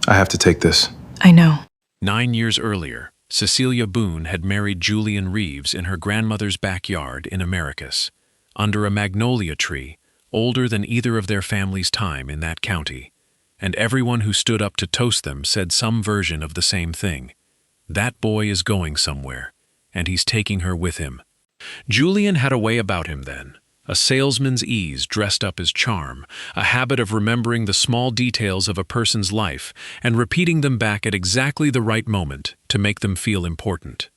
I have to take this. I know. 9 years earlier, Cecilia Boone had married Julian Reeves in her grandmother's backyard in Americus, under a magnolia tree, older than either of their family's time in that county, and everyone who stood up to toast them said some version of the same thing. That boy is going somewhere, and he's taking her with him. Julian had a way about him then, a salesman's ease dressed up as charm, a habit of remembering the small details of a person's life and repeating them back at exactly the right moment to make them feel important.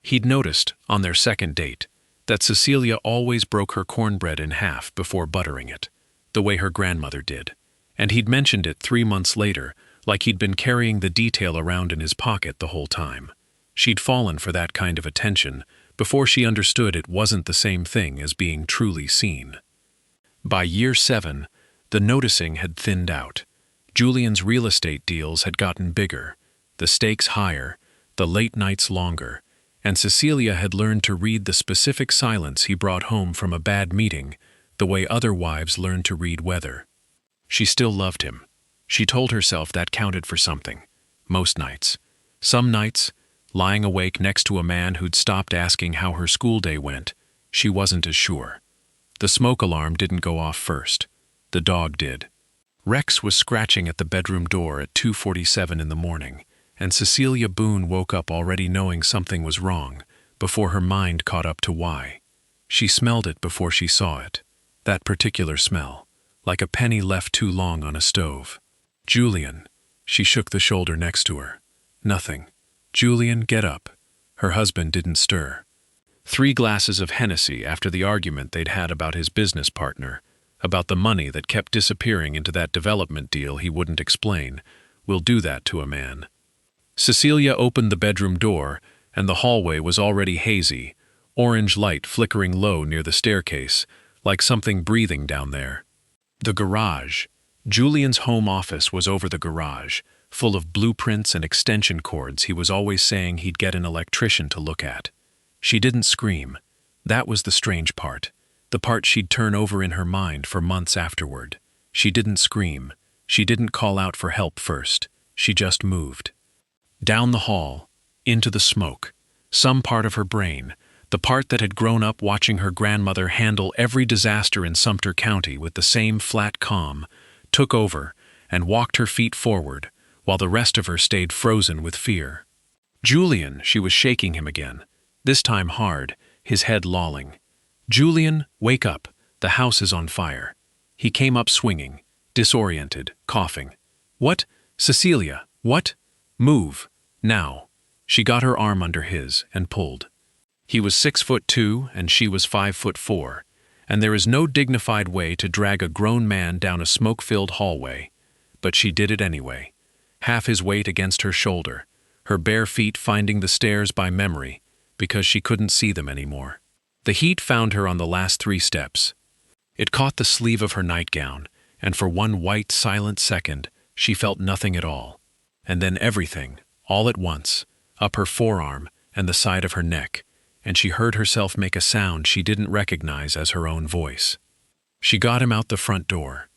He'd noticed, on their second date, that Cecilia always broke her cornbread in half before buttering it, the way her grandmother did, and he'd mentioned it 3 months later, like he'd been carrying the detail around in his pocket the whole time. She'd fallen for that kind of attention before she understood it wasn't the same thing as being truly seen. By year 7, the noticing had thinned out. Julian's real estate deals had gotten bigger, the stakes higher, the late nights longer, and Cecilia had learned to read the specific silence he brought home from a bad meeting, the way other wives learn to read weather. She still loved him. She told herself that counted for something. Most nights. Some nights, lying awake next to a man who'd stopped asking how her school day went, she wasn't as sure. The smoke alarm didn't go off first. The dog did. Rex was scratching at the bedroom door at 2:47 in the morning, and Cecilia Boone woke up already knowing something was wrong, before her mind caught up to why. She smelled it before she saw it. That particular smell, like a penny left too long on a stove. Julian. She shook the shoulder next to her. Nothing. Julian, get up. Her husband didn't stir. 3 glasses of Hennessy after the argument they'd had about his business partner, about the money that kept disappearing into that development deal he wouldn't explain, will do that to a man. Cecilia opened the bedroom door, and the hallway was already hazy, orange light flickering low near the staircase, like something breathing down there. The garage. Julian's home office was over the garage, full of blueprints and extension cords he was always saying he'd get an electrician to look at. She didn't scream. That was the strange part, the part she'd turn over in her mind for months afterward. She didn't scream. She didn't call out for help first. She just moved. Down the hall, into the smoke, some part of her brain, the part that had grown up watching her grandmother handle every disaster in Sumter County with the same flat calm, took over and walked her feet forward, while the rest of her stayed frozen with fear. Julian, she was shaking him again, this time hard, his head lolling. Julian, wake up, the house is on fire. He came up swinging, disoriented, coughing. What? Cecilia, what? Move, now. She got her arm under his and pulled. He was 6'2" and she was 5'4", and there is no dignified way to drag a grown man down a smoke-filled hallway, but she did it anyway. Half his weight against her shoulder, her bare feet finding the stairs by memory, because she couldn't see them anymore. The heat found her on the last 3 steps. It caught the sleeve of her nightgown, and for one white, silent second, she felt nothing at all. And then everything, all at once, up her forearm and the side of her neck, and she heard herself make a sound she didn't recognize as her own voice. She got him out the front door.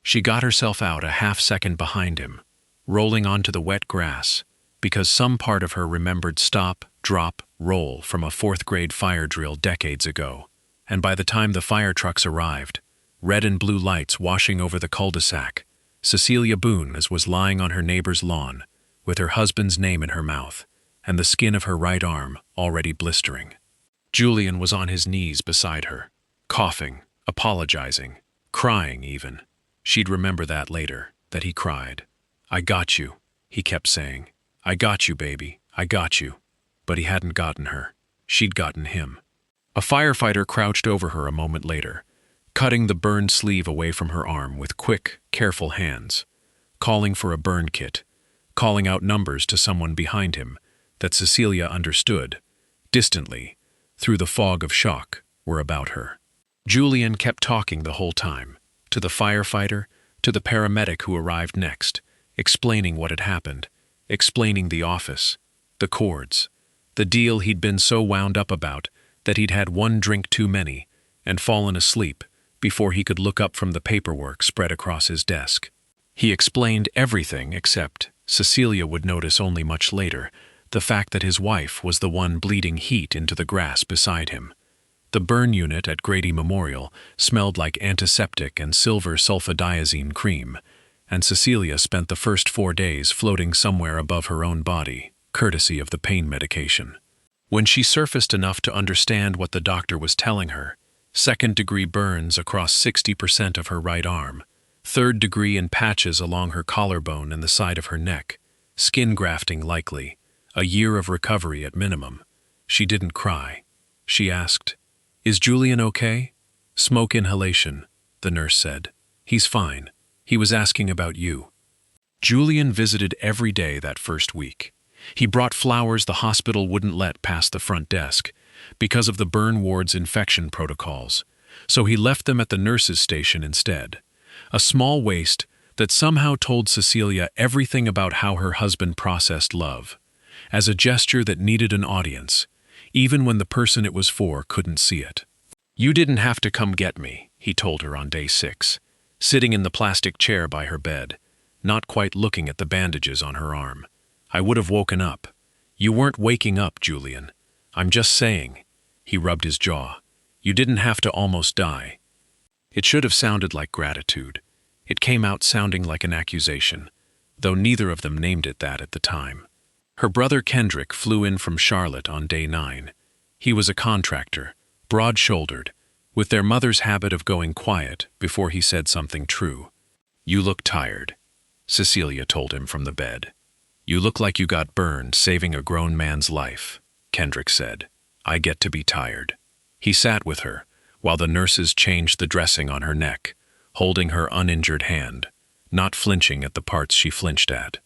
She got herself out a half-second behind him, rolling onto the wet grass, because some part of her remembered stop, drop, roll from a 4th-grade fire drill decades ago, and by the time the fire trucks arrived, red and blue lights washing over the cul-de-sac, Cecilia Boone was lying on her neighbor's lawn, with her husband's name in her mouth, and the skin of her right arm already blistering. Julian was on his knees beside her, coughing, apologizing, crying even. She'd remember that later, that he cried. "I got you," he kept saying. "I got you, baby, I got you." But he hadn't gotten her. She'd gotten him. A firefighter crouched over her a moment later, cutting the burned sleeve away from her arm with quick, careful hands, calling for a burn kit, calling out numbers to someone behind him that Cecilia understood, distantly, through the fog of shock, were about her. Julian kept talking the whole time, to the firefighter, to the paramedic who arrived next, explaining what had happened, explaining the office, the cords, the deal he'd been so wound up about that he'd had 1 drink too many and fallen asleep before he could look up from the paperwork spread across his desk. He explained everything except Cecilia would notice only much later the fact that his wife was the one bleeding heat into the grass beside him. The burn unit at Grady Memorial smelled like antiseptic and silver sulfadiazine cream, and Cecilia spent the first 4 days floating somewhere above her own body, courtesy of the pain medication. When she surfaced enough to understand what the doctor was telling her, second-degree burns across 60% of her right arm, third-degree in patches along her collarbone and the side of her neck, skin grafting likely, a year of recovery at minimum. She didn't cry. She asked, "Is Julian okay?" "Smoke inhalation," the nurse said. "He's fine. He was asking about you." Julian visited every day that first week. He brought flowers the hospital wouldn't let past the front desk because of the burn ward's infection protocols, so he left them at the nurse's station instead. A small waste that somehow told Cecilia everything about how her husband processed love, as a gesture that needed an audience, even when the person it was for couldn't see it. "You didn't have to come get me," he told her on day 6, sitting in the plastic chair by her bed, not quite looking at the bandages on her arm. "I would have woken up." "You weren't waking up, Julian. I'm just saying." He rubbed his jaw. "You didn't have to almost die." It should have sounded like gratitude. It came out sounding like an accusation, though neither of them named it that at the time. Her brother Kendrick flew in from Charlotte on day 9. He was a contractor, broad-shouldered, with their mother's habit of going quiet before he said something true. "You look tired," Cecilia told him from the bed. "You look like you got burned saving a grown man's life," Kendrick said. "I get to be tired." He sat with her, while the nurses changed the dressing on her neck, holding her uninjured hand, not flinching at the parts she flinched at.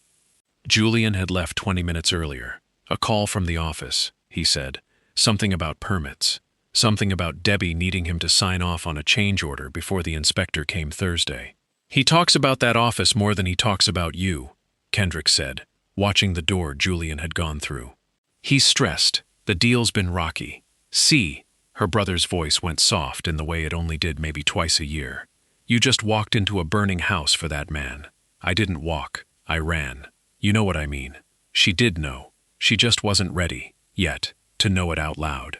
Julian had left 20 minutes earlier. "A call from the office," he said. "Something about permits. Something about Debbie needing him to sign off on a change order before the inspector came Thursday." "He talks about that office more than he talks about you," Kendrick said, watching the door Julian had gone through. "He's stressed. The deal's been rocky. See," her brother's voice went soft in the way it only did maybe twice a year. "You just walked into a burning house for that man." "I didn't walk. I ran. You know what I mean." She did know. She just wasn't ready, yet, to know it out loud.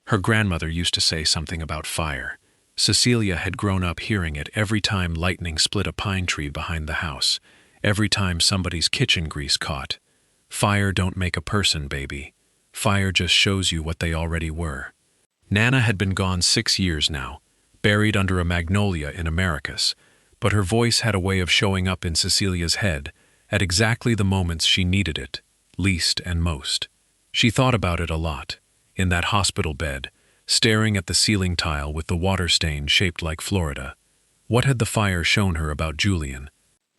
Her grandmother used to say something about fire. Cecilia had grown up hearing it every time lightning split a pine tree behind the house, every time somebody's kitchen grease caught. "Fire don't make a person, baby. Fire just shows you what they already were." Nana had been gone 6 years now, buried under a magnolia in Americus, but her voice had a way of showing up in Cecilia's head at exactly the moments she needed it, least and most. She thought about it a lot, in that hospital bed, staring at the ceiling tile with the water stain shaped like Florida. What had the fire shown her about Julian?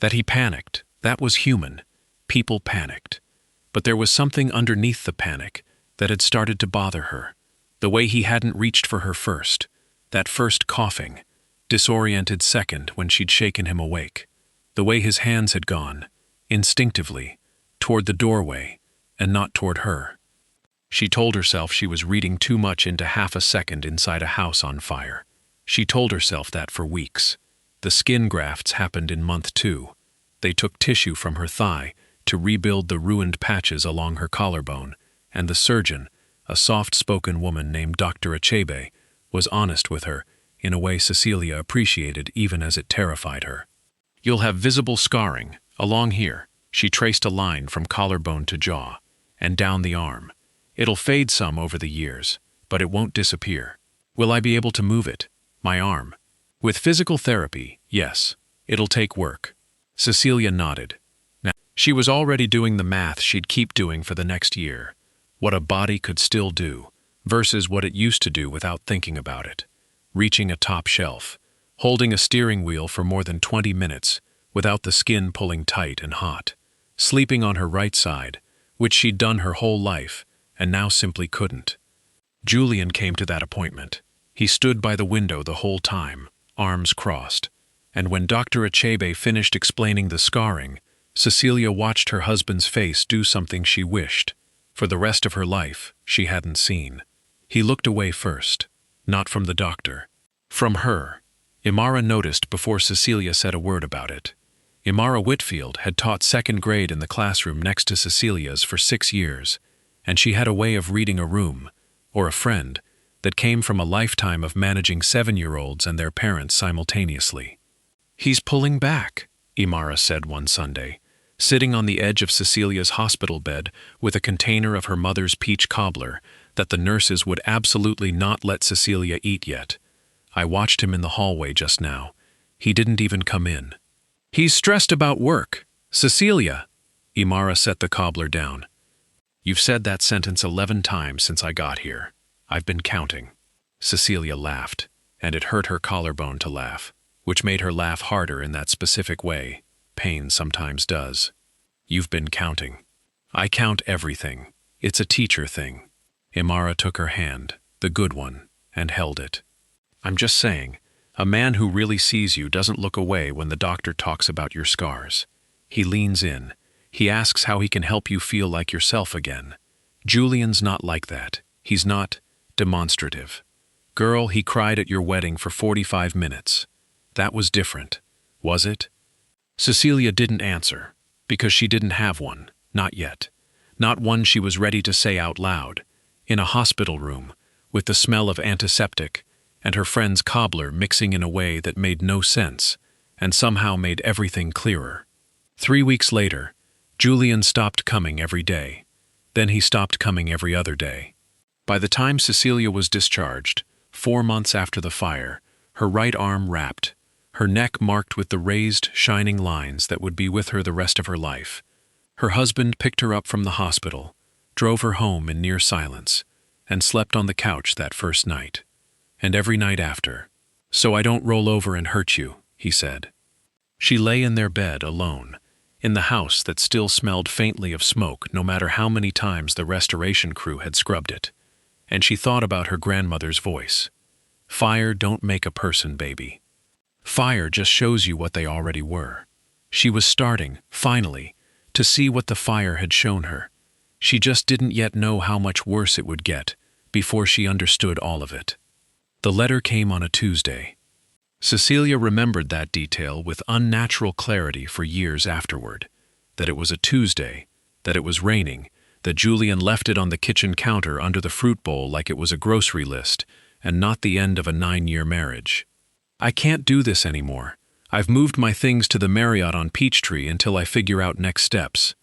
That he panicked, that was human. People panicked. But there was something underneath the panic that had started to bother her. The way he hadn't reached for her first, that first coughing, disoriented second when she'd shaken him awake. The way his hands had gone, instinctively, toward the doorway, and not toward her. She told herself she was reading too much into half a second inside a house on fire. She told herself that for weeks. The skin grafts happened in month 2. They took tissue from her thigh to rebuild the ruined patches along her collarbone, and the surgeon, a soft-spoken woman named Dr. Achebe, was honest with her in a way Cecilia appreciated even as it terrified her. "You'll have visible scarring, along here." She traced a line from collarbone to jaw, and down the arm. "It'll fade some over the years, but it won't disappear." "Will I be able to move it? My arm?" "With physical therapy, yes. It'll take work." Cecilia nodded. Now, she was already doing the math she'd keep doing for the next year. What a body could still do, versus what it used to do without thinking about it. Reaching a top shelf, holding a steering wheel for more than 20 minutes, without the skin pulling tight and hot. Sleeping on her right side, which she'd done her whole life, and now simply couldn't. Julian came to that appointment. He stood by the window the whole time, arms crossed. And when Dr. Achebe finished explaining the scarring, Cecilia watched her husband's face do something she wished, for the rest of her life, she hadn't seen. He looked away first, not from the doctor. From her. Imara noticed before Cecilia said a word about it. Imara Whitfield had taught second grade in the classroom next to Cecilia's for 6 years, and she had a way of reading a room, or a friend, that came from a lifetime of managing 7-year-olds and their parents simultaneously. "He's pulling back," Imara said one Sunday, sitting on the edge of Cecilia's hospital bed with a container of her mother's peach cobbler that the nurses would absolutely not let Cecilia eat yet. "I watched him in the hallway just now. He didn't even come in." "He's stressed about work. Cecilia." Imara set the cobbler down. "You've said that sentence 11 times since I got here. I've been counting." Cecilia laughed, and it hurt her collarbone to laugh, which made her laugh harder in that specific way pain sometimes does. "You've been counting." "I count everything. It's a teacher thing." Imara took her hand, the good one, and held it. "I'm just saying, a man who really sees you doesn't look away when the doctor talks about your scars. He leans in. He asks how he can help you feel like yourself again. Julian's not like that. He's not demonstrative. Girl, he cried at your wedding for 45 minutes. That was different, was it?" Cecilia didn't answer, because she didn't have one, not yet. Not one she was ready to say out loud, in a hospital room, with the smell of antiseptic, and her friend's cobbler mixing in a way that made no sense, and somehow made everything clearer. 3 weeks later, Julian stopped coming every day. Then he stopped coming every other day. By the time Cecilia was discharged, 4 months after the fire, her right arm wrapped, her neck marked with the raised, shining lines that would be with her the rest of her life. Her husband picked her up from the hospital, drove her home in near silence, and slept on the couch that first night. And every night after. "So I don't roll over and hurt you," he said. She lay in their bed alone, in the house that still smelled faintly of smoke no matter how many times the restoration crew had scrubbed it. And she thought about her grandmother's voice. "Fire don't make a person, baby. Fire just shows you what they already were." She was starting, finally, to see what the fire had shown her. She just didn't yet know how much worse it would get before she understood all of it. The letter came on a Tuesday. Cecilia remembered that detail with unnatural clarity for years afterward. That it was a Tuesday, that it was raining, that Julian left it on the kitchen counter under the fruit bowl like it was a grocery list, and not the end of a 9-year marriage. "I can't do this anymore. I've moved my things to the Marriott on Peachtree until I figure out next steps.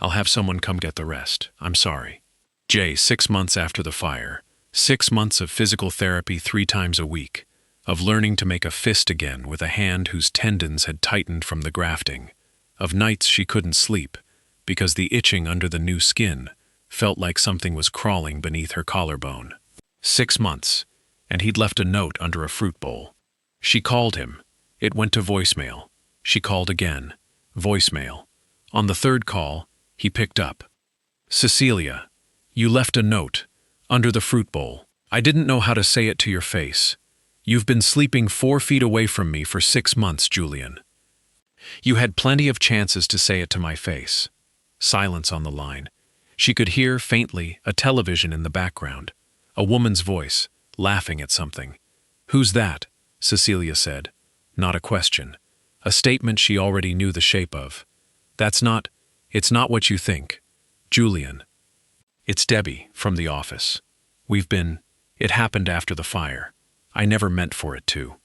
I'll have someone come get the rest. I'm sorry." 6 months after the fire. 6 months of physical therapy 3 times a week, of learning to make a fist again with a hand whose tendons had tightened from the grafting, of nights she couldn't sleep because the itching under the new skin felt like something was crawling beneath her collarbone. 6 months, and he'd left a note under a fruit bowl. She called him. It went to voicemail. She called again. Voicemail. On the 3rd call, he picked up. "Cecilia, you left a note under the fruit bowl. I didn't know how to say it to your face. You've been sleeping 4 feet away from me for 6 months, Julian. You had plenty of chances to say it to my face." Silence on the line. She could hear, faintly, a television in the background. A woman's voice, laughing at something. "Who's that?" Cecilia said. Not a question. A statement she already knew the shape of. It's not what you think. Julian. It's Debbie, from the office. It happened after the fire. I never meant for it to."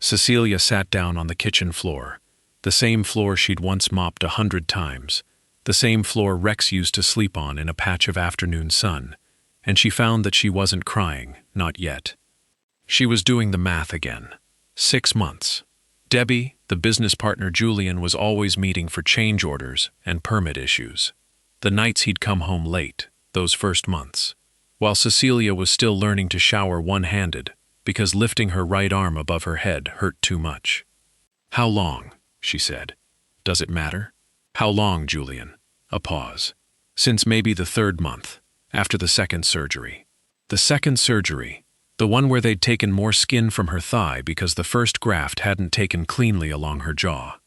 Cecilia sat down on the kitchen floor, the same floor she'd once mopped 100 times, the same floor Rex used to sleep on in a patch of afternoon sun, and she found that she wasn't crying, not yet. She was doing the math again. 6 months. Debbie, the business partner Julian was always meeting for change orders and permit issues. The nights he'd come home late, those first months, while Cecilia was still learning to shower one-handed because lifting her right arm above her head hurt too much. "How long?" she said. "Does it matter?" "How long, Julian?" A pause. "Since maybe the 3rd month, after the 2nd surgery." The 2nd surgery, the one where they'd taken more skin from her thigh because the first graft hadn't taken cleanly along her jaw.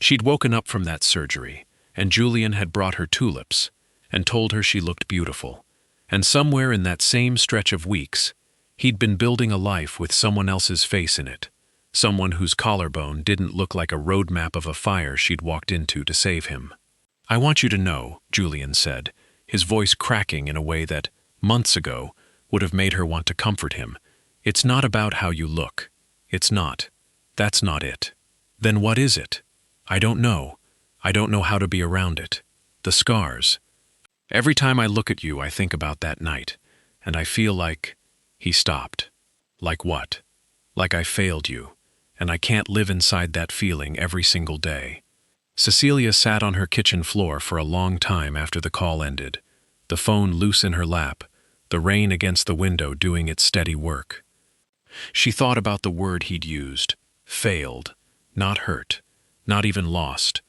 She'd woken up from that surgery, and Julian had brought her tulips, and told her she looked beautiful. And somewhere in that same stretch of weeks, he'd been building a life with someone else's face in it, someone whose collarbone didn't look like a roadmap of a fire she'd walked into to save him. "I want you to know," Julian said, his voice cracking in a way that, months ago, would have made her want to comfort him. "It's not about how you look. It's not. That's not it." "Then what is it?" "I don't know. I don't know how to be around it. The scars. Every time I look at you, I think about that night, and I feel like—" He stopped. "Like what?" "Like I failed you, and I can't live inside that feeling every single day." Cecilia sat on her kitchen floor for a long time after the call ended, the phone loose in her lap, the rain against the window doing its steady work. She thought about the word he'd used, failed, not hurt, not even lost.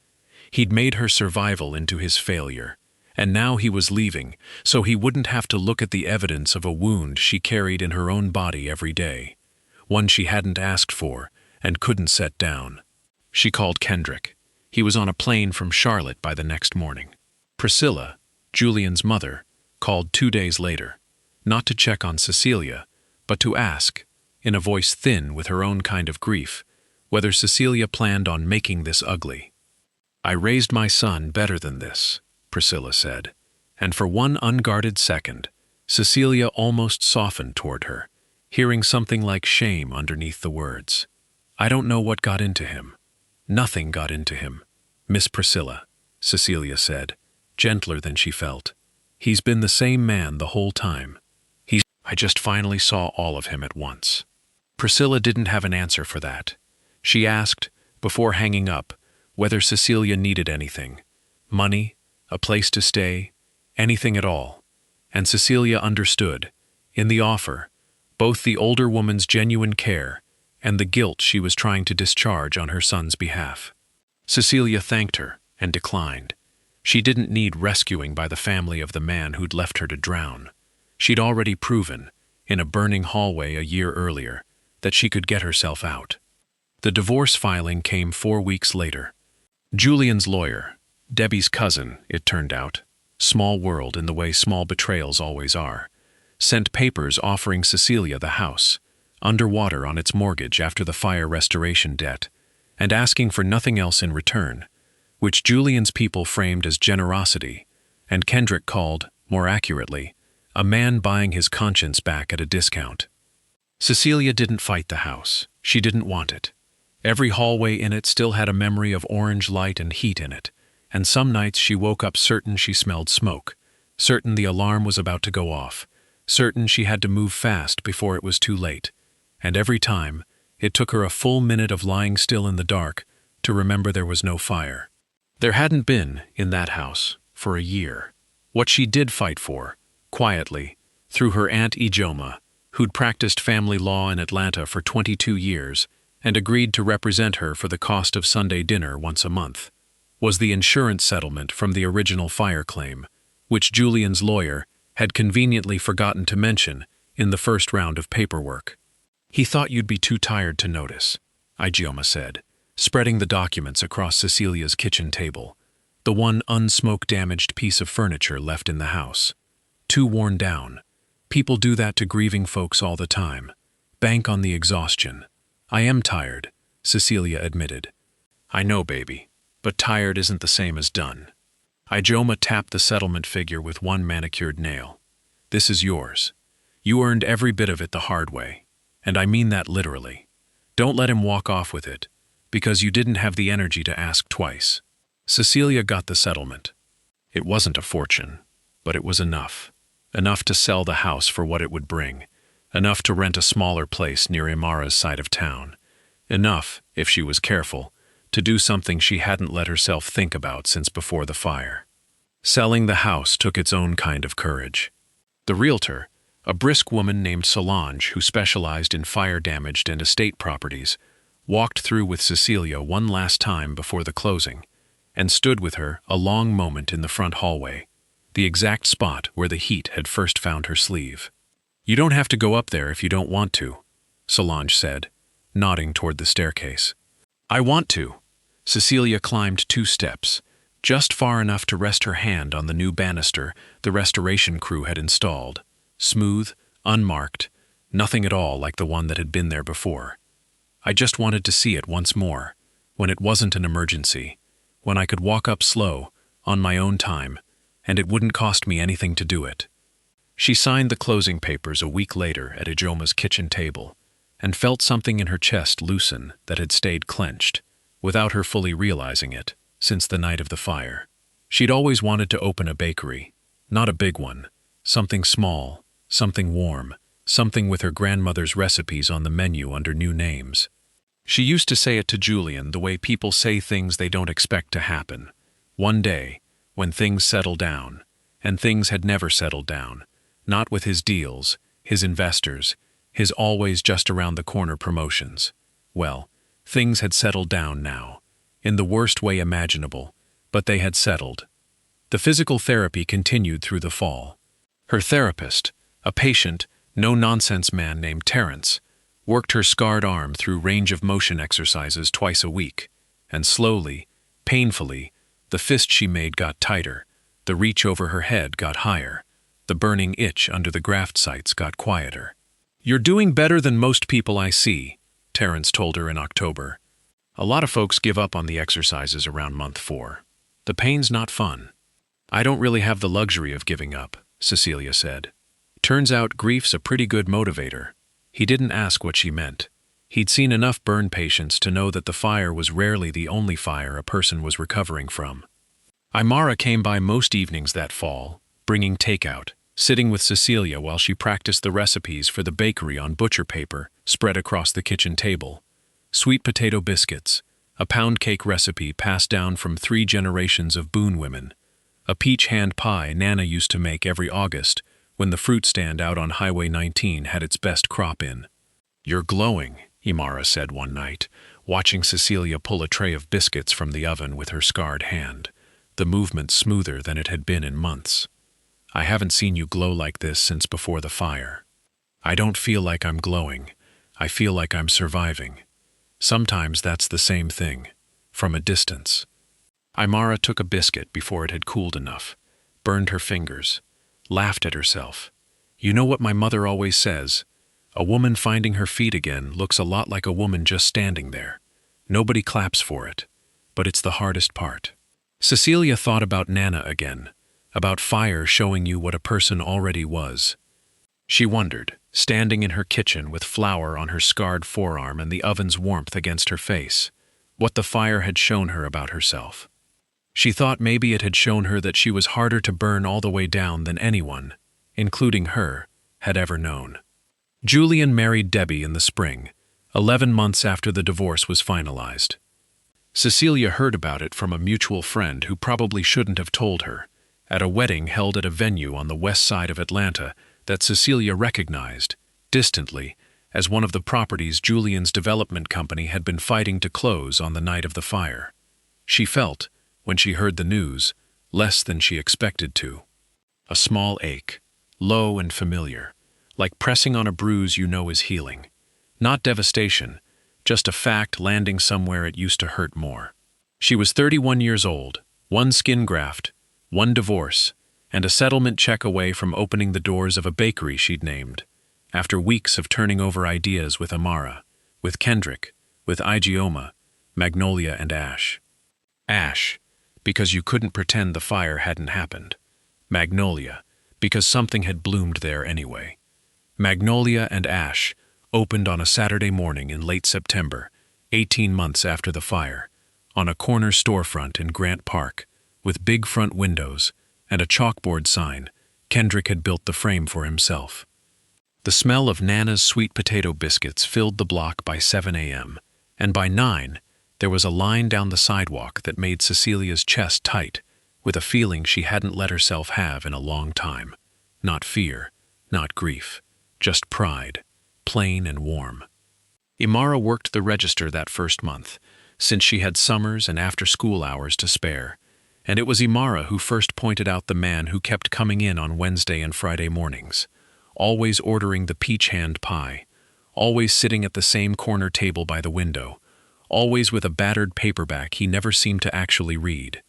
He'd made her survival into his failure, and now he was leaving, so he wouldn't have to look at the evidence of a wound she carried in her own body every day, one she hadn't asked for and couldn't set down. She called Kendrick. He was on a plane from Charlotte by the next morning. Priscilla, Julian's mother, called 2 days later, not to check on Cecilia, but to ask, in a voice thin with her own kind of grief, whether Cecilia planned on making this ugly. "I raised my son better than this," Priscilla said, and for one unguarded second, Cecilia almost softened toward her, hearing something like shame underneath the words. "I don't know what got into him. Nothing got into him, Miss Priscilla," Cecilia said, gentler than she felt. "He's been the same man the whole time. I just finally saw all of him at once." Priscilla didn't have an answer for that. She asked, before hanging up, whether Cecilia needed anything. Money, a place to stay, anything at all. And Cecilia understood, in the offer, both the older woman's genuine care and the guilt she was trying to discharge on her son's behalf. Cecilia thanked her and declined. She didn't need rescuing by the family of the man who'd left her to drown. She'd already proven, in a burning hallway a year earlier, that she could get herself out. The divorce filing came 4 weeks later. Julian's lawyer, Debbie's cousin, it turned out, small world in the way small betrayals always are, sent papers offering Cecilia the house, underwater on its mortgage after the fire restoration debt, and asking for nothing else in return, which Julian's people framed as generosity, and Kendrick called, more accurately, a man buying his conscience back at a discount. Cecilia didn't fight the house. She didn't want it. Every hallway in it still had a memory of orange light and heat in it, and some nights she woke up certain she smelled smoke, certain the alarm was about to go off, certain she had to move fast before it was too late, and every time, it took her a full minute of lying still in the dark to remember there was no fire. There hadn't been, in that house, for a year. What she did fight for, quietly, through her Aunt Ijoma, who'd practiced family law in Atlanta for 22 years and agreed to represent her for the cost of Sunday dinner once a month, was the insurance settlement from the original fire claim, which Julian's lawyer had conveniently forgotten to mention in the first round of paperwork. "He thought you'd be too tired to notice," Ijoma said, spreading the documents across Cecilia's kitchen table, the one unsmoke-damaged piece of furniture left in the house. "Too worn down. People do that to grieving folks all the time. Bank on the exhaustion." "I am tired," Cecilia admitted. "I know, baby, but tired isn't the same as done." Ijoma tapped the settlement figure with one manicured nail. "This is yours. You earned every bit of it the hard way, and I mean that literally. Don't let him walk off with it, because you didn't have the energy to ask twice." Cecilia got the settlement. It wasn't a fortune, but it was enough. Enough to sell the house for what it would bring. Enough to rent a smaller place near Imara's side of town. Enough, if she was careful, to do something she hadn't let herself think about since before the fire. Selling the house took its own kind of courage. The realtor, a brisk woman named Solange who specialized in fire-damaged and estate properties, walked through with Cecilia one last time before the closing, and stood with her a long moment in the front hallway, the exact spot where the heat had first found her sleeve. "You don't have to go up there if you don't want to," Solange said, nodding toward the staircase. "I want to." Cecilia climbed 2 steps, just far enough to rest her hand on the new banister the restoration crew had installed, smooth, unmarked, nothing at all like the one that had been there before. I just wanted to see it once more, when it wasn't an emergency, when I could walk up slow, on my own time, and it wouldn't cost me anything to do it. She signed the closing papers a week later at Ijoma's kitchen table, and felt something in her chest loosen that had stayed clenched, without her fully realizing it, since the night of the fire. She'd always wanted to open a bakery, not a big one, something small, something warm, something with her grandmother's recipes on the menu under new names. She used to say it to Julian the way people say things they don't expect to happen. One day, when things settle down, and things had never settled down, not with his deals, his investors, his always just around the corner promotions. Well, things had settled down now, in the worst way imaginable, but they had settled. The physical therapy continued through the fall. Her therapist, a patient, no-nonsense man named Terence, worked her scarred arm through range of motion exercises twice a week, and slowly, painfully, the fist she made got tighter, the reach over her head got higher, the burning itch under the graft sites got quieter. "You're doing better than most people I see," Terence told her in October. "A lot of folks give up on the exercises around month 4. The pain's not fun." "I don't really have the luxury of giving up," Cecilia said. "Turns out grief's a pretty good motivator." He didn't ask what she meant. He'd seen enough burn patients to know that the fire was rarely the only fire a person was recovering from. Imara came by most evenings that fall, bringing takeout, sitting with Cecilia while she practiced the recipes for the bakery on butcher paper spread across the kitchen table. Sweet potato biscuits, a pound cake recipe passed down from 3 generations of Boone women, a peach hand pie Nana used to make every August when the fruit stand out on Highway 19 had its best crop in. "You're glowing," Imara said one night, watching Cecilia pull a tray of biscuits from the oven with her scarred hand, the movement smoother than it had been in months. "I haven't seen you glow like this since before the fire." "I don't feel like I'm glowing. I feel like I'm surviving. Sometimes that's the same thing, from a distance." Imara took a biscuit before it had cooled enough, burned her fingers, laughed at herself. "You know what my mother always says? A woman finding her feet again looks a lot like a woman just standing there. Nobody claps for it, but it's the hardest part." Cecilia thought about Nana again, about fire showing you what a person already was. She wondered, standing in her kitchen with flour on her scarred forearm and the oven's warmth against her face, what the fire had shown her about herself. She thought maybe it had shown her that she was harder to burn all the way down than anyone, including her, had ever known. Julian married Debbie in the spring, 11 months after the divorce was finalized. Cecilia heard about it from a mutual friend who probably shouldn't have told her, at a wedding held at a venue on the west side of Atlanta that Cecilia recognized, distantly, as one of the properties Julian's development company had been fighting to close on the night of the fire. She felt, when she heard the news, less than she expected to. A small ache, low and familiar, like pressing on a bruise you know is healing. Not devastation, just a fact landing somewhere it used to hurt more. She was 31 years old, 1 skin graft, 1 divorce, and a settlement check away from opening the doors of a bakery she'd named, after weeks of turning over ideas with Imara, with Kendrick, with Ijeoma, Magnolia and Ash. Ash, because you couldn't pretend the fire hadn't happened. Magnolia, because something had bloomed there anyway. Magnolia and Ash opened on a Saturday morning in late September, 18 months after the fire, on a corner storefront in Grant Park, with big front windows and a chalkboard sign Kendrick had built the frame for himself. The smell of Nana's sweet potato biscuits filled the block by 7 a.m., and by 9, there was a line down the sidewalk that made Cecilia's chest tight, with a feeling she hadn't let herself have in a long time. Not fear, not grief, just pride, plain and warm. Imara worked the register that first month, since she had summers and after-school hours to spare, and it was Imara who first pointed out the man who kept coming in on Wednesday and Friday mornings, always ordering the peach hand pie, always sitting at the same corner table by the window, always with a battered paperback he never seemed to actually read.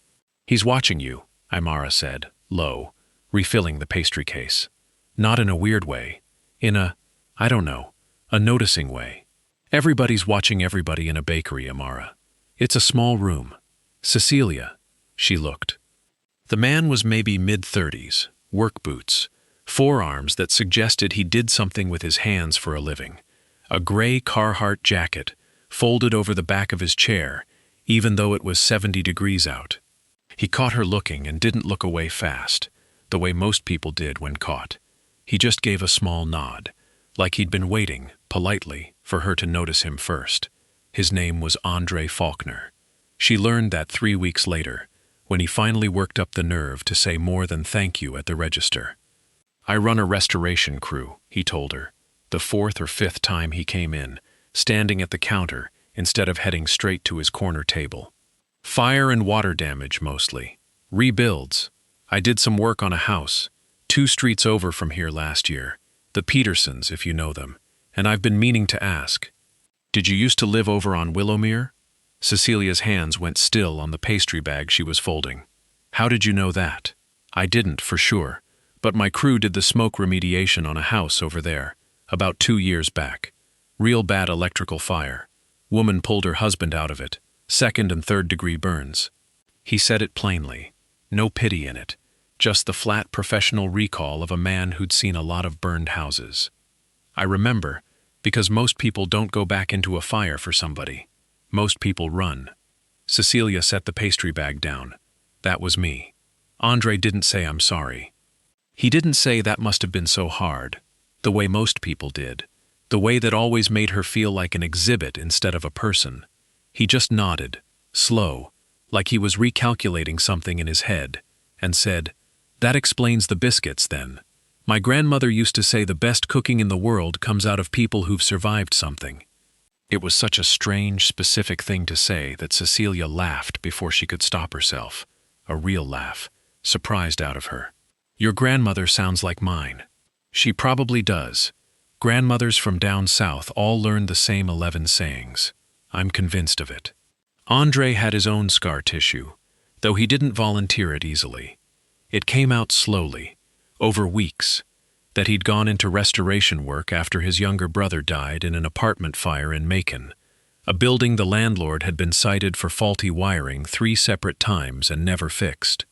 "He's watching you," Imara said, low, refilling the pastry case. Not in a weird way, in a, I don't know, a noticing way. Everybody's watching everybody in a bakery, Amara. It's a small room. Cecilia. She looked. The man was maybe mid-30s, work boots, forearms that suggested he did something with his hands for a living, a gray Carhartt jacket folded over the back of his chair, even though it was 70 degrees out. He caught her looking and didn't look away fast, the way most people did when caught. He just gave a small nod, like he'd been waiting, politely, for her to notice him first. His name was Andre Faulkner. She learned that 3 weeks later, when he finally worked up the nerve to say more than thank you at the register. I run a restoration crew, he told her, the 4th or 5th time he came in, standing at the counter instead of heading straight to his corner table. Fire and water damage mostly. Rebuilds. I did some work on a house, 2 streets over from here last year, the Petersons, if you know them, and I've been meaning to ask. Did you used to live over on Willowmere? Cecilia's hands went still on the pastry bag she was folding. How did you know that? I didn't, for sure, but my crew did the smoke remediation on a house over there, about 2 years back. Real bad electrical fire. Woman pulled her husband out of it, 2nd and 3rd degree burns. He said it plainly. No pity in it, just the flat professional recall of a man who'd seen a lot of burned houses. I remember, because most people don't go back into a fire for somebody. Most people run. Cecilia set the pastry bag down. That was me. Andre didn't say I'm sorry. He didn't say that must have been so hard, the way most people did, the way that always made her feel like an exhibit instead of a person. He just nodded, slow, like he was recalculating something in his head, and said, "That explains the biscuits, then. My grandmother used to say the best cooking in the world comes out of people who've survived something." It was such a strange, specific thing to say that Cecilia laughed before she could stop herself. A real laugh, surprised out of her. "Your grandmother sounds like mine." She probably does. Grandmothers from down south all learned the same 11 sayings. I'm convinced of it. Andre had his own scar tissue, though he didn't volunteer it easily. It came out slowly, over weeks, that he'd gone into restoration work after his younger brother died in an apartment fire in Macon, a building the landlord had been cited for faulty wiring 3 separate times and never fixed.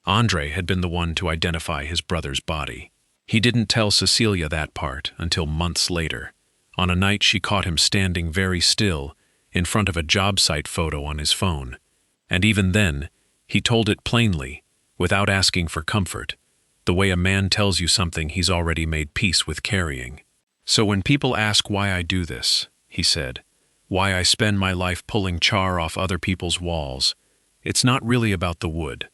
Andre had been the one to identify his brother's body. He didn't tell Cecilia that part until months later, on a night she caught him standing very still in front of a job site photo on his phone. And even then, he told it plainly, without asking for comfort, the way a man tells you something he's already made peace with carrying. "So when people ask why I do this," he said, "why I spend my life pulling char off other people's walls, it's not really about the wood.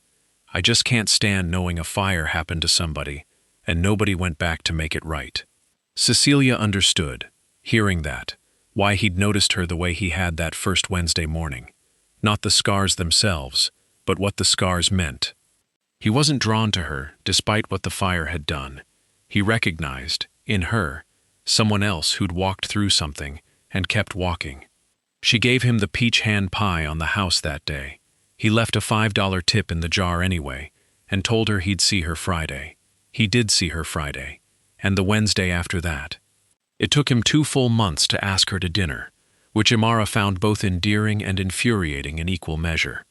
I just can't stand knowing a fire happened to somebody, and nobody went back to make it right." Cecilia understood, hearing that, why he'd noticed her the way he had that first Wednesday morning. Not the scars themselves, but what the scars meant. He wasn't drawn to her, despite what the fire had done. He recognized, in her, someone else who'd walked through something and kept walking. She gave him the peach hand pie on the house that day. He left a $5 tip in the jar anyway, and told her he'd see her Friday. He did see her Friday, and the Wednesday after that. It took him 2 full months to ask her to dinner, which Amara found both endearing and infuriating in equal measure.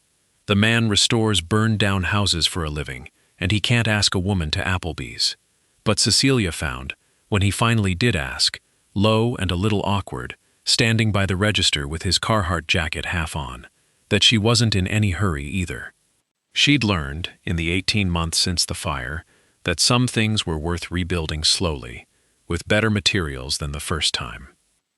The man restores burned-down houses for a living, and he can't ask a woman to Applebee's. But Cecilia found, when he finally did ask, low and a little awkward, standing by the register with his Carhartt jacket half on, that she wasn't in any hurry either. She'd learned, in the 18 months since the fire, that some things were worth rebuilding slowly, with better materials than the first time.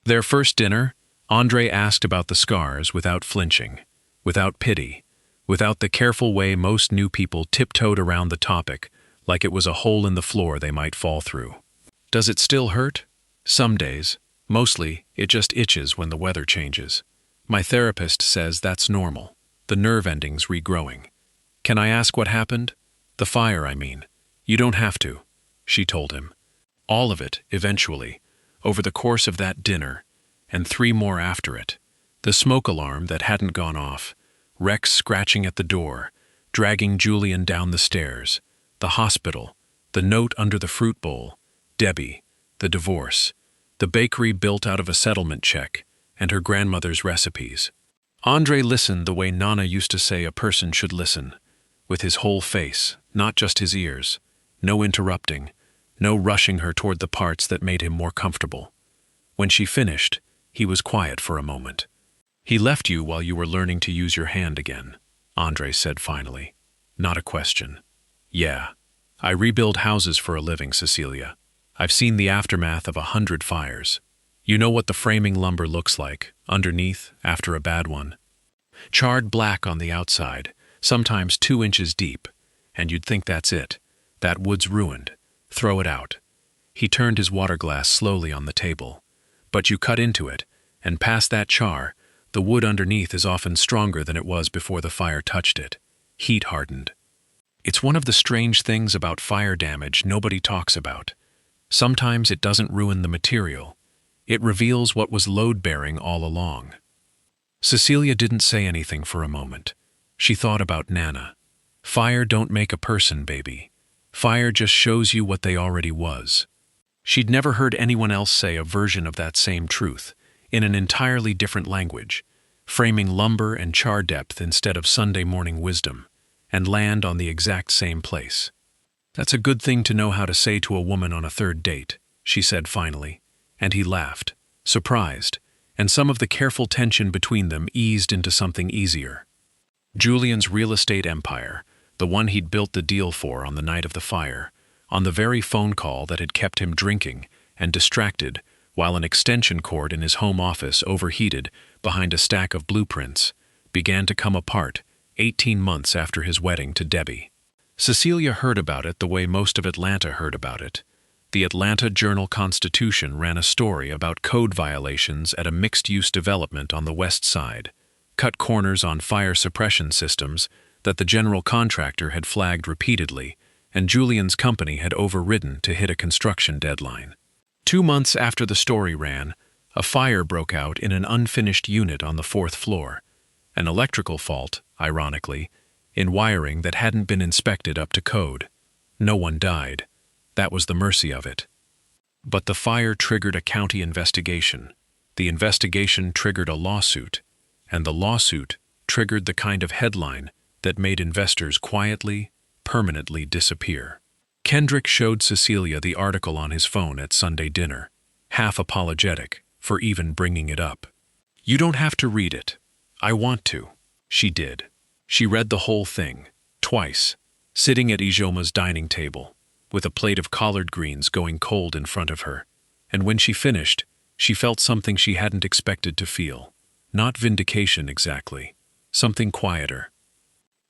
Their first dinner, Andre asked about the scars without flinching, without pity, without the careful way most new people tiptoed around the topic, like it was a hole in the floor they might fall through. "Does it still hurt?" "Some days. Mostly, it just itches when the weather changes. My therapist says that's normal, the nerve endings regrowing." "Can I ask what happened?" "The fire, I mean." "You don't have to," she told him. All of it, eventually, over the course of that dinner, and 3 more after it. The smoke alarm that hadn't gone off, Rex scratching at the door, dragging Julian down the stairs, the hospital, the note under the fruit bowl, Debbie, the divorce, the bakery built out of a settlement check, and her grandmother's recipes. Andre listened the way Nana used to say a person should listen, with his whole face, not just his ears, no interrupting, no rushing her toward the parts that made him more comfortable. When she finished, he was quiet for a moment. "He left you while you were learning to use your hand again," Andre said finally. Not a question. "Yeah. I rebuild houses for a living, Cecilia. I've seen the aftermath of 100 fires. You know what the framing lumber looks like, underneath, after a bad one. Charred black on the outside, sometimes 2 inches deep, and you'd think that's it. That wood's ruined. Throw it out." He turned his water glass slowly on the table. "But you cut into it, and past that char, the wood underneath is often stronger than it was before the fire touched it. Heat hardened. It's one of the strange things about fire damage nobody talks about. Sometimes it doesn't ruin the material. It reveals what was load-bearing all along." Cecilia didn't say anything for a moment. She thought about Nana. Fire don't make a person, baby. Fire just shows you what they already was. She'd never heard anyone else say a version of that same truth, in an entirely different language, framing lumber and char depth instead of Sunday morning wisdom, and land on the exact same place. "That's a good thing to know how to say to a woman on a third date," she said finally, and he laughed, surprised, and some of the careful tension between them eased into something easier. Julian's real estate empire, the one he'd built the deal for on the night of the fire, on the very phone call that had kept him drinking and distracted while an extension cord in his home office overheated behind a stack of blueprints, began to come apart 18 months after his wedding to Debbie. Cecilia heard about it the way most of Atlanta heard about it. The Atlanta Journal-Constitution ran a story about code violations at a mixed-use development on the west side, cut corners on fire suppression systems that the general contractor had flagged repeatedly, and Julian's company had overridden to hit a construction deadline. 2 months after the story ran, a fire broke out in an unfinished unit on the 4th floor, an electrical fault, ironically, in wiring that hadn't been inspected up to code. No one died. That was the mercy of it. But the fire triggered a county investigation. The investigation triggered a lawsuit, and the lawsuit triggered the kind of headline that made investors quietly, permanently disappear. Kendrick showed Cecilia the article on his phone at Sunday dinner, half apologetic for even bringing it up. "You don't have to read it. I want to." She did. She read the whole thing, twice, sitting at Ijoma's dining table, with a plate of collard greens going cold in front of her, and when she finished, she felt something she hadn't expected to feel. Not vindication exactly, something quieter.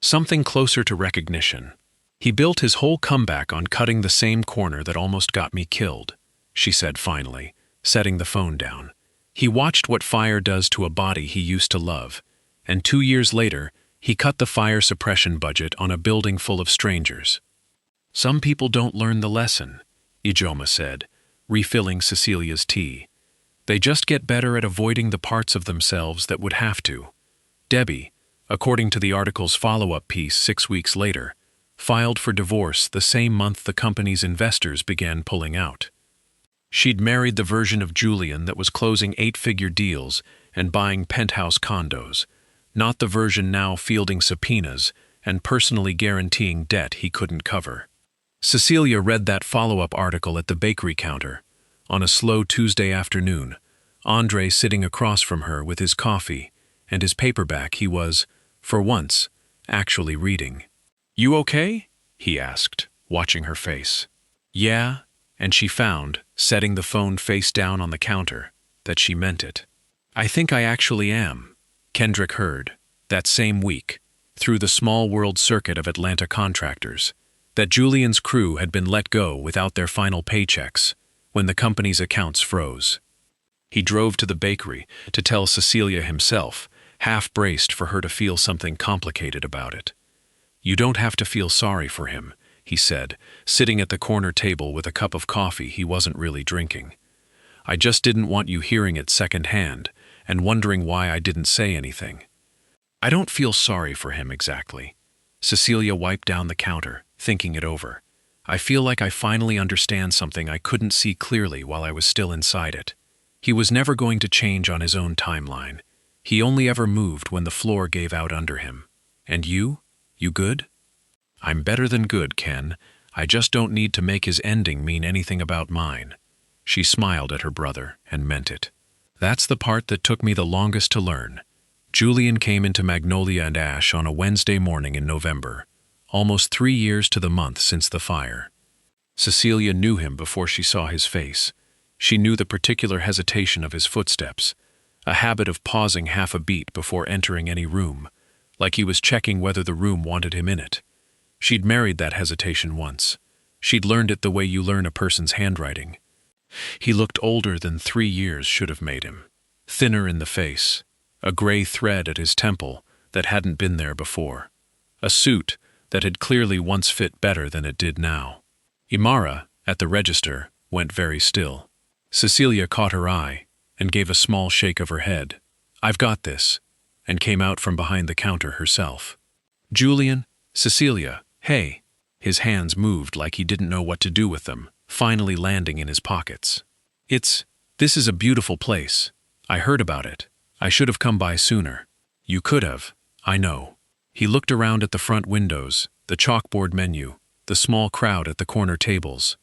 Something closer to recognition. "He built his whole comeback on cutting the same corner that almost got me killed," she said finally, setting the phone down. "He watched what fire does to a body he used to love, and 2 years later, he cut the fire suppression budget on a building full of strangers." "Some people don't learn the lesson," Ijoma said, refilling Cecilia's tea. "They just get better at avoiding the parts of themselves that would have to." Debbie, according to the article's follow-up piece 6 weeks later, filed for divorce the same month the company's investors began pulling out. She'd married the version of Julian that was closing 8-figure deals and buying penthouse condos, not the version now fielding subpoenas and personally guaranteeing debt he couldn't cover. Cecilia read that follow-up article at the bakery counter, on a slow Tuesday afternoon, Andre sitting across from her with his coffee and his paperback he was, for once, actually reading. "You okay?" he asked, watching her face. "Yeah," and she found, setting the phone face down on the counter, that she meant it. "I think I actually am," Kendrick heard, that same week, through the small world circuit of Atlanta contractors, that Julian's crew had been let go without their final paychecks when the company's accounts froze. He drove to the bakery to tell Cecilia himself, half-braced for her to feel something complicated about it. "You don't have to feel sorry for him," he said, sitting at the corner table with a cup of coffee he wasn't really drinking. "I just didn't want you hearing it secondhand and wondering why I didn't say anything." "I don't feel sorry for him exactly." Cecilia wiped down the counter, thinking it over. "I feel like I finally understand something I couldn't see clearly while I was still inside it. He was never going to change on his own timeline. He only ever moved when the floor gave out under him. And you? You good? I'm better than good, Ken. I just don't need to make his ending mean anything about mine. She smiled at her brother and meant it. That's the part that took me the longest to learn. Julian came into Magnolia and Ash on a Wednesday morning in November, almost 3 years to the month since the fire. Cecilia knew him before she saw his face. She knew the particular hesitation of his footsteps, a habit of pausing half a beat before entering any room, like he was checking whether the room wanted him in it. She'd married that hesitation once. She'd learned it the way you learn a person's handwriting. He looked older than 3 years should have made him, thinner in the face, a gray thread at his temple that hadn't been there before, a suit that had clearly once fit better than it did now. Imara, at the register, went very still. Cecilia caught her eye and gave a small shake of her head. "I've got this," and came out from behind the counter herself. "Julian, Cecilia, hey." His hands moved like he didn't know what to do with them, finally landing in his pockets. This is a beautiful place. I heard about it. I should have come by sooner." "You could have, I know." He looked around at the front windows, the chalkboard menu, the small crowd at the corner tables.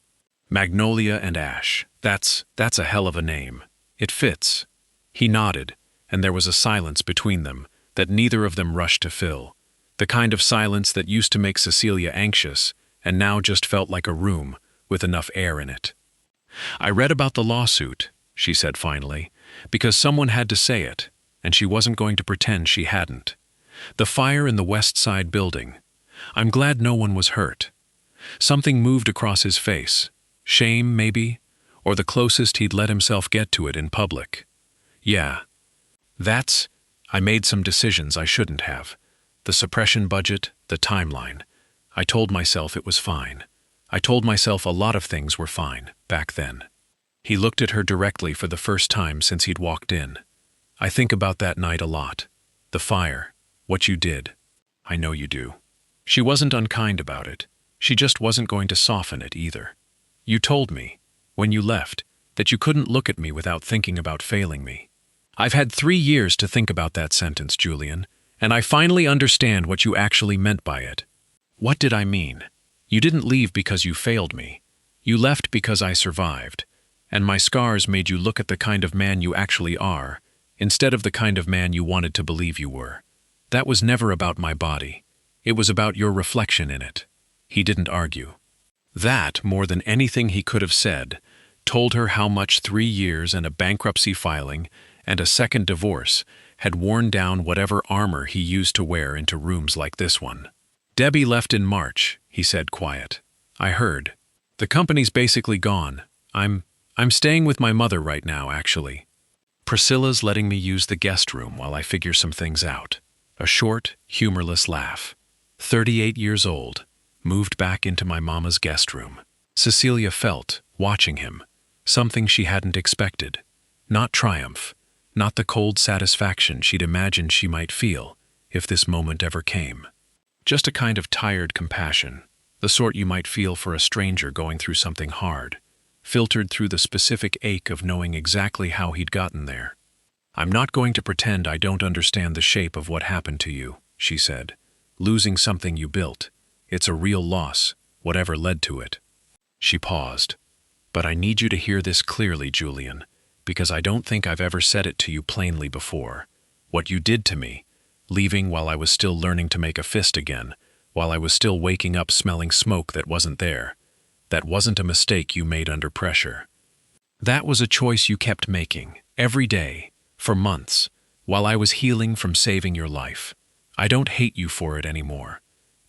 Magnolia and Ash. That's a hell of a name. It fits. He nodded, and there was a silence between them that neither of them rushed to fill. The kind of silence that used to make Cecilia anxious and now just felt like a room with enough air in it. "I read about the lawsuit," she said finally, because someone had to say it, and she wasn't going to pretend she hadn't. "The fire in the West Side building. I'm glad no one was hurt." Something moved across his face. Shame, maybe, or the closest he'd let himself get to it in public. "Yeah. I made some decisions I shouldn't have. The suppression budget, the timeline. I told myself it was fine. I told myself a lot of things were fine, back then." He looked at her directly for the first time since he'd walked in. "I think about that night a lot. The fire, what you did. I know you do." She wasn't unkind about it. She just wasn't going to soften it either. "You told me, when you left, that you couldn't look at me without thinking about failing me. I've had 3 years to think about that sentence, Julian, and I finally understand what you actually meant by it." "What did I mean? You didn't leave because you failed me. You left because I survived, and my scars made you look at the kind of man you actually are, instead of the kind of man you wanted to believe you were. That was never about my body. It was about your reflection in it." He didn't argue. That, more than anything he could have said, told her how much 3 years and a bankruptcy filing and a second divorce had worn down whatever armor he used to wear into rooms like this one. "Debbie left in March," he said quiet. "I heard. The company's basically gone. I'm staying with my mother right now, actually. Priscilla's letting me use the guest room while I figure some things out." A short, humorless laugh. 38 years old. Moved back into my mama's guest room. Cecilia felt, watching him, something she hadn't expected. Not triumph, not the cold satisfaction she'd imagined she might feel if this moment ever came. Just a kind of tired compassion, the sort you might feel for a stranger going through something hard, filtered through the specific ache of knowing exactly how he'd gotten there. "I'm not going to pretend I don't understand the shape of what happened to you," she said. "Losing something you built. It's a real loss, whatever led to it." She paused. "But I need you to hear this clearly, Julian, because I don't think I've ever said it to you plainly before. What you did to me, leaving while I was still learning to make a fist again, while I was still waking up smelling smoke that wasn't there, that wasn't a mistake you made under pressure. That was a choice you kept making, every day, for months, while I was healing from saving your life. I don't hate you for it anymore.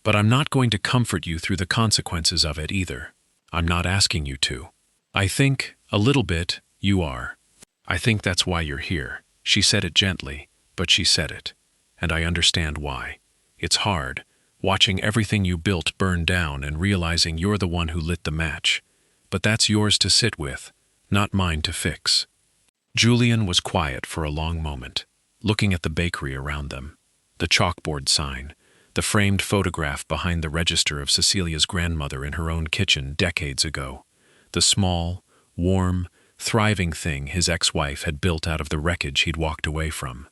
But I'm not going to comfort you through the consequences of it either. I'm not asking you to. I think, a little bit, you are. I think that's why you're here." She said it gently, but she said it. And I understand why. It's hard, watching everything you built burn down and realizing you're the one who lit the match. But that's yours to sit with, not mine to fix. Julian was quiet for a long moment, looking at the bakery around them, the chalkboard sign, the framed photograph behind the register of Cecilia's grandmother in her own kitchen decades ago, the small, warm, thriving thing his ex-wife had built out of the wreckage he'd walked away from.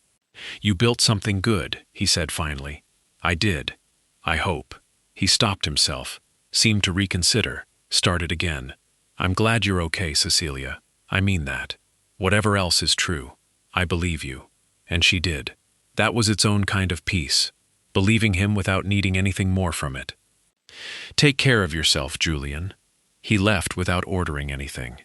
"You built something good," he said finally. "I did. I hope." He stopped himself, seemed to reconsider, started again. "I'm glad you're okay, Cecilia. I mean that. Whatever else is true, I believe you." And she did. That was its own kind of peace, believing him without needing anything more from it. "Take care of yourself, Julian." He left without ordering anything.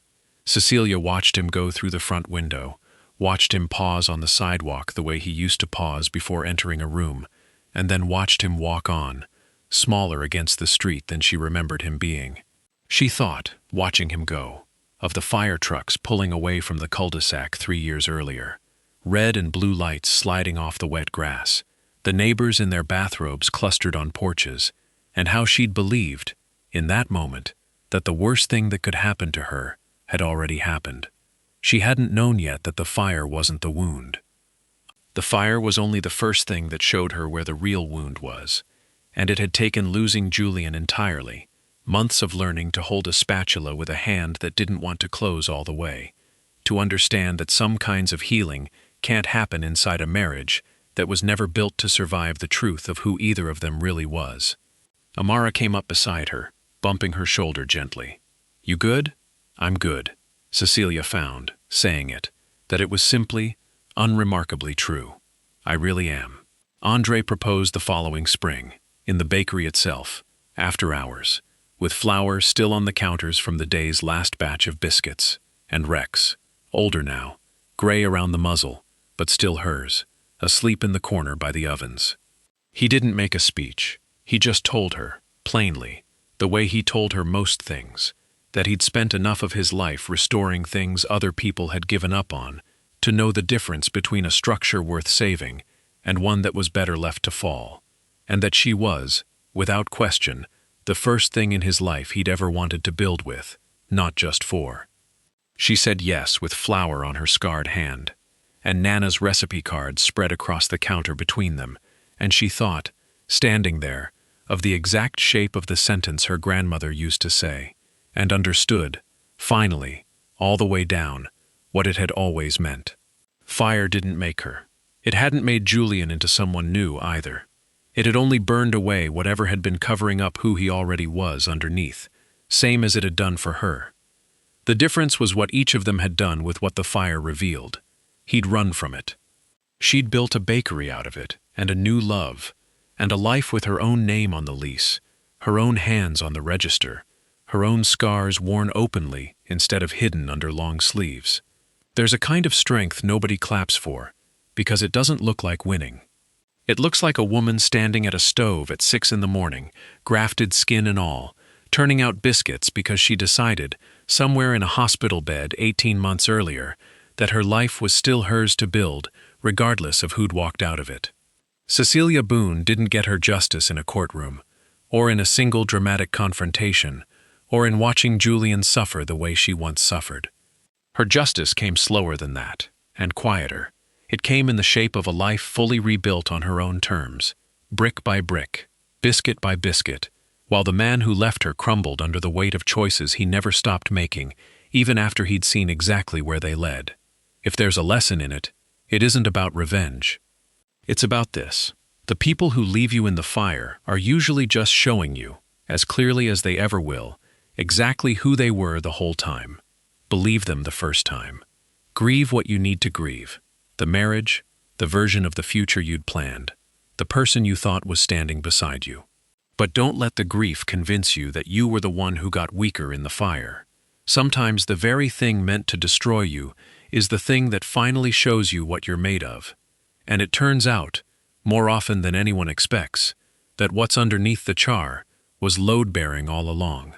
Cecilia watched him go through the front window, watched him pause on the sidewalk the way he used to pause before entering a room, and then watched him walk on, smaller against the street than she remembered him being. She thought, watching him go, of the fire trucks pulling away from the cul-de-sac 3 years earlier, red and blue lights sliding off the wet grass, the neighbors in their bathrobes clustered on porches, and how she'd believed, in that moment, that the worst thing that could happen to her had already happened. She hadn't known yet that the fire wasn't the wound. The fire was only the first thing that showed her where the real wound was, and it had taken losing Julian entirely, months of learning to hold a spatula with a hand that didn't want to close all the way, to understand that some kinds of healing can't happen inside a marriage that was never built to survive the truth of who either of them really was. Amara came up beside her, bumping her shoulder gently. "You good?" "I'm good," Cecilia found, saying it, that it was simply, unremarkably true. "I really am." Andre proposed the following spring, in the bakery itself, after hours, with flour still on the counters from the day's last batch of biscuits, and Rex, older now, gray around the muzzle, but still hers, asleep in the corner by the ovens. He didn't make a speech. He just told her, plainly, the way he told her most things, that he'd spent enough of his life restoring things other people had given up on to know the difference between a structure worth saving and one that was better left to fall, and that she was, without question, the first thing in his life he'd ever wanted to build with, not just for. She said yes with flour on her scarred hand, and Nana's recipe card spread across the counter between them, and she thought, standing there, of the exact shape of the sentence her grandmother used to say, and understood, finally, all the way down, what it had always meant. Fire didn't make her. It hadn't made Julian into someone new either. It had only burned away whatever had been covering up who he already was underneath, same as it had done for her. The difference was what each of them had done with what the fire revealed. He'd run from it. She'd built a bakery out of it, and a new love, and a life with her own name on the lease, her own hands on the register, her own scars worn openly instead of hidden under long sleeves. There's a kind of strength nobody claps for, because it doesn't look like winning. It looks like a woman standing at a stove at 6 a.m, grafted skin and all, turning out biscuits because she decided, somewhere in a hospital bed 18 months earlier, that her life was still hers to build, regardless of who'd walked out of it. Cecilia Boone didn't get her justice in a courtroom, or in a single dramatic confrontation, or in watching Julian suffer the way she once suffered. Her justice came slower than that, and quieter. It came in the shape of a life fully rebuilt on her own terms, brick by brick, biscuit by biscuit, while the man who left her crumbled under the weight of choices he never stopped making, even after he'd seen exactly where they led. If there's a lesson in it, it isn't about revenge. It's about this. The people who leave you in the fire are usually just showing you, as clearly as they ever will, exactly who they were the whole time. Believe them the first time. Grieve what you need to grieve. The marriage, the version of the future you'd planned, the person you thought was standing beside you. But don't let the grief convince you that you were the one who got weaker in the fire. Sometimes the very thing meant to destroy you is the thing that finally shows you what you're made of. And it turns out, more often than anyone expects, that what's underneath the char was load-bearing all along.